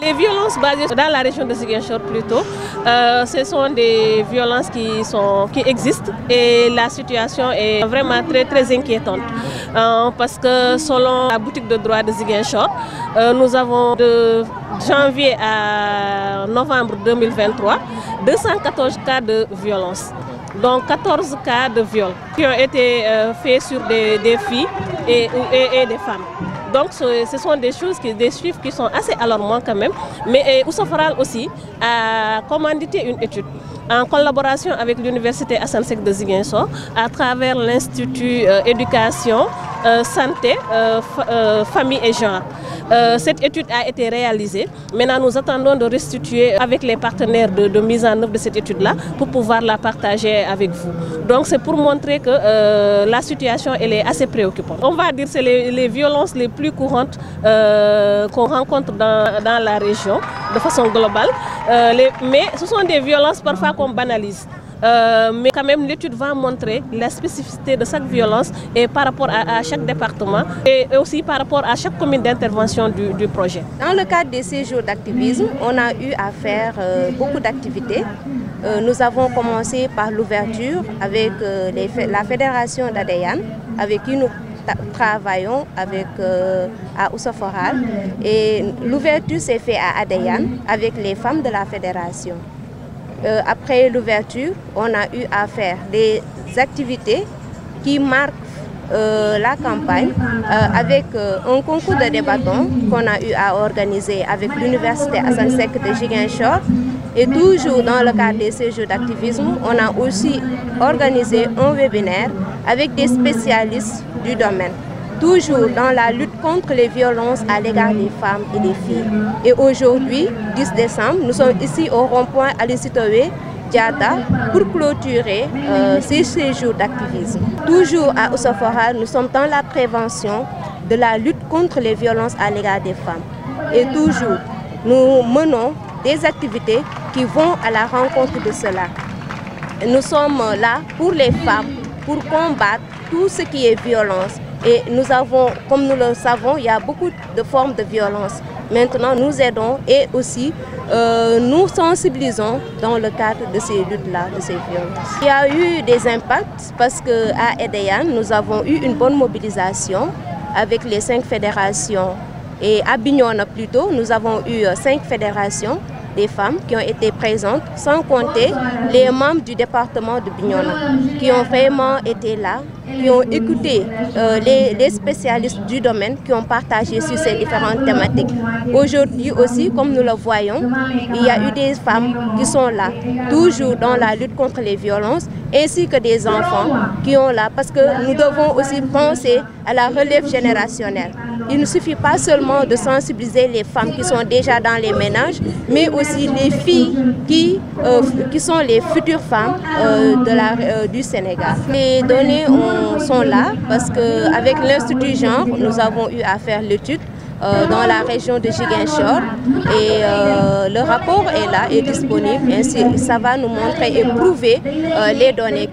Les violences basées dans la région de Ziguinchor plutôt, ce sont des violences qui existent et la situation est vraiment très inquiétante. Parce que selon la boutique de droit de Ziguinchor, nous avons de janvier à novembre 2023 214 cas de violence. Donc 14 cas de viol qui ont été faits sur des filles et des femmes. Donc ce sont des chiffres qui sont assez alarmants quand même. Mais Oussef Oral aussi a commandité une étude en collaboration avec l'Université Assane Seck de Ziguinchor à travers l'Institut éducation, santé, famille et genre. Cette étude a été réalisée. Maintenant, nous attendons de restituer avec les partenaires de mise en œuvre de cette étude-là pour pouvoir la partager avec vous. Donc, c'est pour montrer que la situation elle est assez préoccupante. On va dire que c'est les violences les plus courantes qu'on rencontre dans la région de façon globale. Mais ce sont des violences parfois qu'on banalise. Mais quand même l'étude va montrer la spécificité de chaque violence et par rapport à chaque département et aussi par rapport à chaque commune d'intervention du projet. Dans le cadre des séjours d'activisme, on a eu à faire beaucoup d'activités. Nous avons commencé par l'ouverture avec la fédération d'Adéane, avec qui nous travaillons à Oussef Oral. Et l'ouverture s'est faite à Adéane avec les femmes de la fédération. Après l'ouverture, on a eu à faire des activités qui marquent la campagne avec un concours de débattons qu'on a eu à organiser avec l'Université Assane Seck de Ziguinchor. Et toujours dans le cadre des séjours d'activisme, on a aussi organisé un webinaire avec des spécialistes du domaine. Toujours dans la lutte contre les violences à l'égard des femmes et des filles. Et aujourd'hui, 10 décembre, nous sommes ici au rond-point Aline Sitoé Diatta pour clôturer ces séjours d'activisme. Toujours à Oussef Oral, nous sommes dans la prévention de la lutte contre les violences à l'égard des femmes. Et toujours, nous menons des activités qui vont à la rencontre de cela. Nous sommes là pour les femmes, pour combattre tout ce qui est violence. Et nous avons, comme nous le savons, il y a beaucoup de formes de violence. Maintenant, nous aidons et aussi nous sensibilisons dans le cadre de ces luttes-là, de ces violences. Il y a eu des impacts parce qu'à Adéane, nous avons eu une bonne mobilisation avec les 5 fédérations. Et à Bignona plutôt, nous avons eu 5 fédérations des femmes qui ont été présentes, sans compter les membres du département de Bignona, qui ont vraiment été là, qui ont écouté les spécialistes du domaine, qui ont partagé sur ces différentes thématiques. Aujourd'hui aussi, comme nous le voyons, il y a eu des femmes qui sont là, toujours dans la lutte contre les violences, ainsi que des enfants qui sont là, parce que nous devons aussi penser à la relève générationnelle. Il ne suffit pas seulement de sensibiliser les femmes qui sont déjà dans les ménages, mais aussi les filles qui sont les futures femmes du Sénégal. Les données sont là parce qu'avec l'Institut Genre, nous avons eu à faire l'étude dans la région de Ziguinchor et le rapport est là, est disponible. Ainsi, ça va nous montrer et prouver les données.